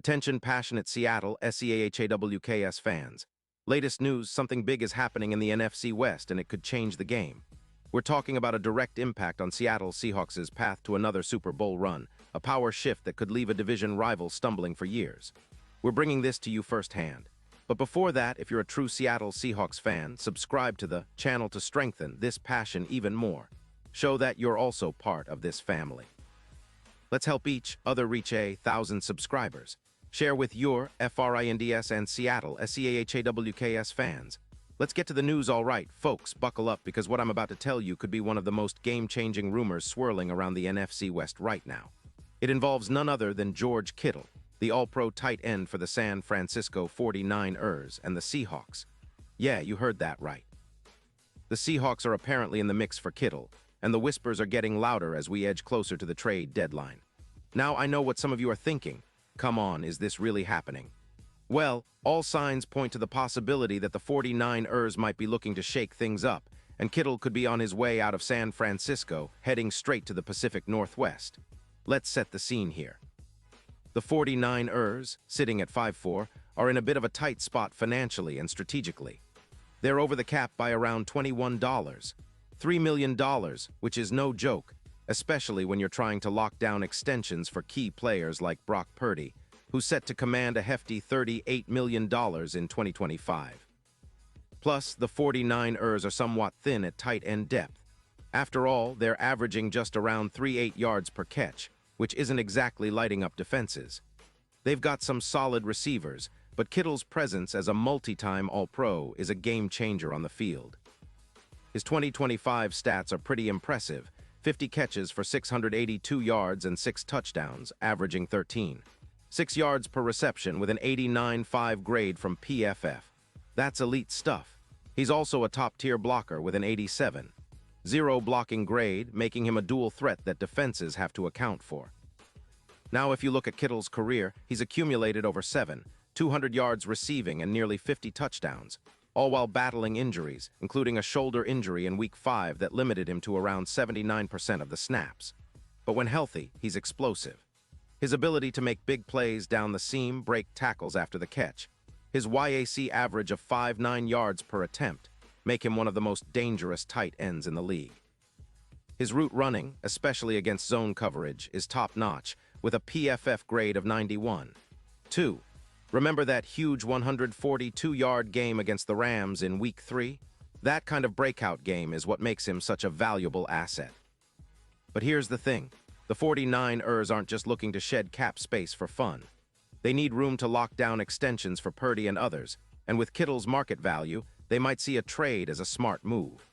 Attention passionate Seattle SCHNEIDER fans. Latest news, something big is happening in the NFC West and it could change the game. We're talking about a direct impact on Seattle Seahawks' path to another Super Bowl run, a power shift that could leave a division rival stumbling for years. We're bringing this to you firsthand. But before that, if you're a true Seattle Seahawks fan, subscribe to the channel to strengthen this passion even more. Show that you're also part of this family. Let's help each other reach 1,000 subscribers. Share with your FRINDS and Seattle SCHNEIDER fans. Let's get to the news. All right, folks, buckle up because what I'm about to tell you could be one of the most game-changing rumors swirling around the NFC West right now. It involves none other than George Kittle, the all-pro tight end for the San Francisco 49ers and the Seahawks. Yeah, you heard that right. The Seahawks are apparently in the mix for Kittle, and the whispers are getting louder as we edge closer to the trade deadline. Now, I know what some of you are thinking. Come on, is this really happening? Well, all signs point to the possibility that the 49ers might be looking to shake things up, and Kittle could be on his way out of San Francisco, heading straight to the Pacific Northwest. Let's set the scene here. The 49ers, sitting at 5-4, are in a bit of a tight spot financially and strategically. They're over the cap by around $21. $3 million, which is no joke, especially when you're trying to lock down extensions for key players like Brock Purdy, who's set to command a hefty $38 million in 2025. Plus, the 49ers are somewhat thin at tight end depth. After all, they're averaging just around 3.8 yards per catch, which isn't exactly lighting up defenses. They've got some solid receivers, but Kittle's presence as a multi-time All-Pro is a game-changer on the field. His 2025 stats are pretty impressive: 50 catches for 682 yards and 6 touchdowns, averaging 13.6 yards per reception with an 89.5 grade from PFF. That's elite stuff. He's also a top-tier blocker with an 87.0 blocking grade, making him a dual threat that defenses have to account for. Now, if you look at Kittle's career, he's accumulated over 200 yards receiving and nearly 50 touchdowns, all while battling injuries, including a shoulder injury in Week 5 that limited him to around 79% of the snaps. But when healthy, he's explosive. His ability to make big plays down the seam, break tackles after the catch. His YAC average of 5.9 yards per attempt make him one of the most dangerous tight ends in the league. His route running, especially against zone coverage, is top-notch, with a PFF grade of 91.2. Remember that huge 142-yard game against the Rams in Week 3? That kind of breakout game is what makes him such a valuable asset. But here's the thing. The 49ers aren't just looking to shed cap space for fun. They need room to lock down extensions for Purdy and others, and with Kittle's market value, they might see a trade as a smart move.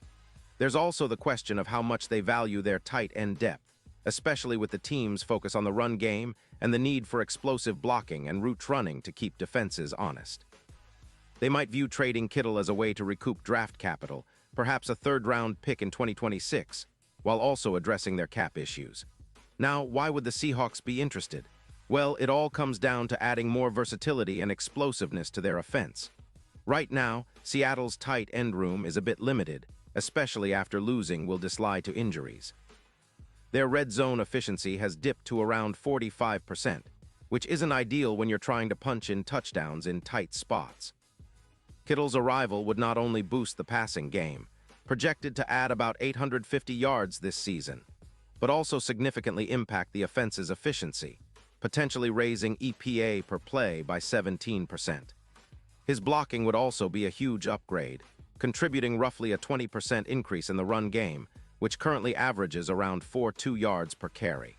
There's also the question of how much they value their tight end depth, especially with the team's focus on the run game and the need for explosive blocking and route running to keep defenses honest. They might view trading Kittle as a way to recoup draft capital, perhaps a third-round pick in 2026, while also addressing their cap issues. Now, why would the Seahawks be interested? Well, it all comes down to adding more versatility and explosiveness to their offense. Right now, Seattle's tight end room is a bit limited, especially after losing Will Disley to injuries. Their red zone efficiency has dipped to around 45%, which isn't ideal when you're trying to punch in touchdowns in tight spots. Kittle's arrival would not only boost the passing game, projected to add about 850 yards this season, but also significantly impact the offense's efficiency, potentially raising EPA per play by 17%. His blocking would also be a huge upgrade, contributing roughly a 20% increase in the run game, which currently averages around 4.2 yards per carry.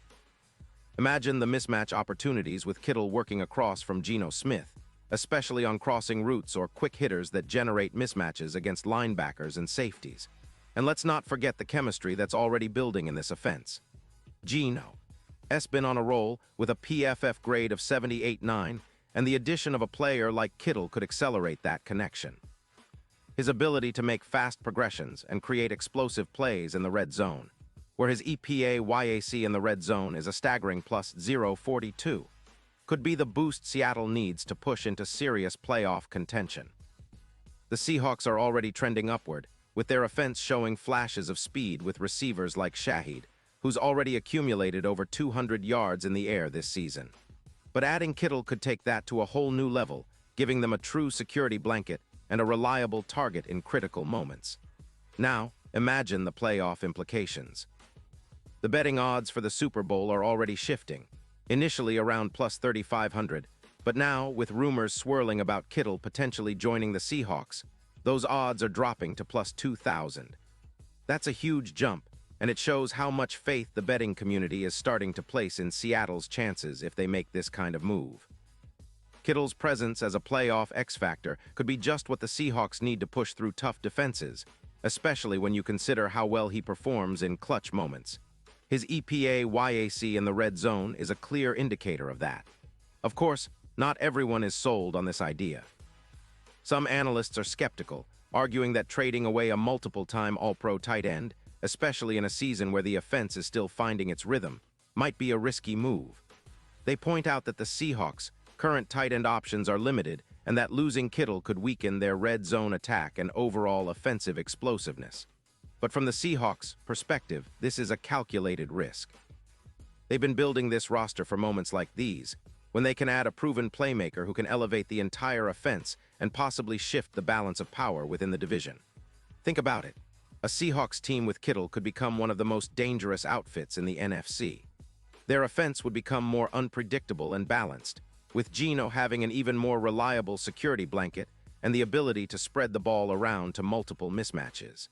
Imagine the mismatch opportunities with Kittle working across from Geno Smith, especially on crossing routes or quick hitters that generate mismatches against linebackers and safeties. And let's not forget the chemistry that's already building in this offense. Geno's been on a roll with a PFF grade of 78.9, and the addition of a player like Kittle could accelerate that connection. His ability to make fast progressions and create explosive plays in the red zone, where his EPA YAC in the red zone is a staggering plus 0.42, could be the boost Seattle needs to push into serious playoff contention. The Seahawks are already trending upward, with their offense showing flashes of speed with receivers like Shaheed, who's already accumulated over 200 yards in the air this season. But adding Kittle could take that to a whole new level, giving them a true security blanket and a reliable target in critical moments. Now, imagine the playoff implications. The betting odds for the Super Bowl are already shifting, initially around plus 3,500, but now, with rumors swirling about Kittle potentially joining the Seahawks, those odds are dropping to plus 2,000. That's a huge jump, and it shows how much faith the betting community is starting to place in Seattle's chances if they make this kind of move. Kittle's presence as a playoff X-factor could be just what the Seahawks need to push through tough defenses, especially when you consider how well he performs in clutch moments. His EPA-YAC in the red zone is a clear indicator of that. Of course, not everyone is sold on this idea. Some analysts are skeptical, arguing that trading away a multiple-time All-Pro tight end, especially in a season where the offense is still finding its rhythm, might be a risky move. They point out that the Seahawks' current tight end options are limited and that losing Kittle could weaken their red zone attack and overall offensive explosiveness. But from the Seahawks' perspective, this is a calculated risk. They've been building this roster for moments like these, when they can add a proven playmaker who can elevate the entire offense and possibly shift the balance of power within the division. Think about it. A Seahawks team with Kittle could become one of the most dangerous outfits in the NFC. Their offense would become more unpredictable and balanced, with Geno having an even more reliable security blanket and the ability to spread the ball around to multiple mismatches.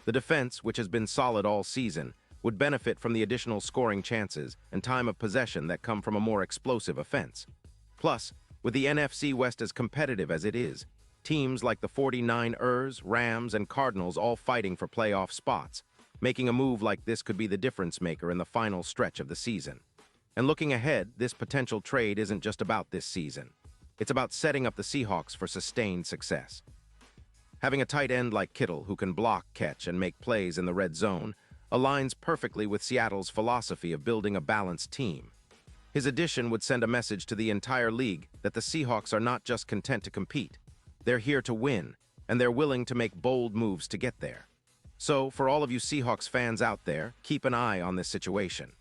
The defense, which has been solid all season, would benefit from the additional scoring chances and time of possession that come from a more explosive offense. Plus, with the NFC West as competitive as it is, teams like the 49ers, Rams, and Cardinals all fighting for playoff spots, making a move like this could be the difference maker in the final stretch of the season. And looking ahead, this potential trade isn't just about this season. It's about setting up the Seahawks for sustained success. Having a tight end like Kittle who can block, catch, and make plays in the red zone aligns perfectly with Seattle's philosophy of building a balanced team. His addition would send a message to the entire league that the Seahawks are not just content to compete. They're here to win, and they're willing to make bold moves to get there. So, for all of you Seahawks fans out there, keep an eye on this situation.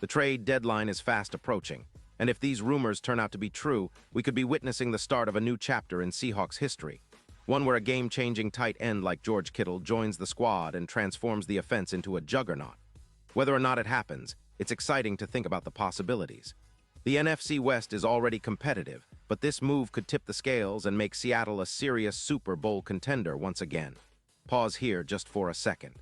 The trade deadline is fast approaching, and if these rumors turn out to be true, we could be witnessing the start of a new chapter in Seahawks history. One where a game-changing tight end like George Kittle joins the squad and transforms the offense into a juggernaut. Whether or not it happens, it's exciting to think about the possibilities. The NFC West is already competitive, but this move could tip the scales and make Seattle a serious Super Bowl contender once again. Pause here just for a second.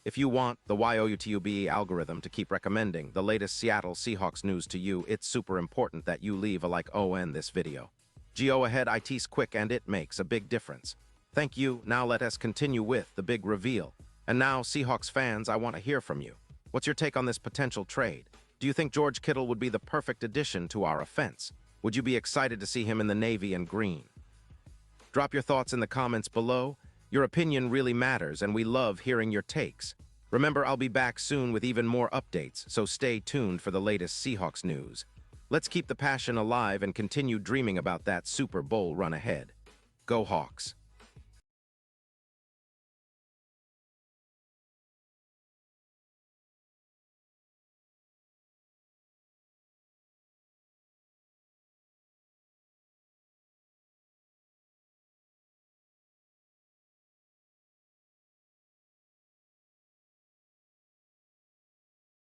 If you want the YOUTUBE algorithm to keep recommending the latest Seattle Seahawks news to you, it's super important that you leave a like on this video. Go ahead, it's quick and it makes a big difference. Thank you. Now let us continue with the big reveal. And now, Seahawks fans, I want to hear from you. What's your take on this potential trade? Do you think George Kittle would be the perfect addition to our offense? Would you be excited to see him in the navy and green? Drop your thoughts in the comments below. Your opinion really matters, and we love hearing your takes. Remember, I'll be back soon with even more updates, so stay tuned for the latest Seahawks news. Let's keep the passion alive and continue dreaming about that Super Bowl run ahead. Go Hawks!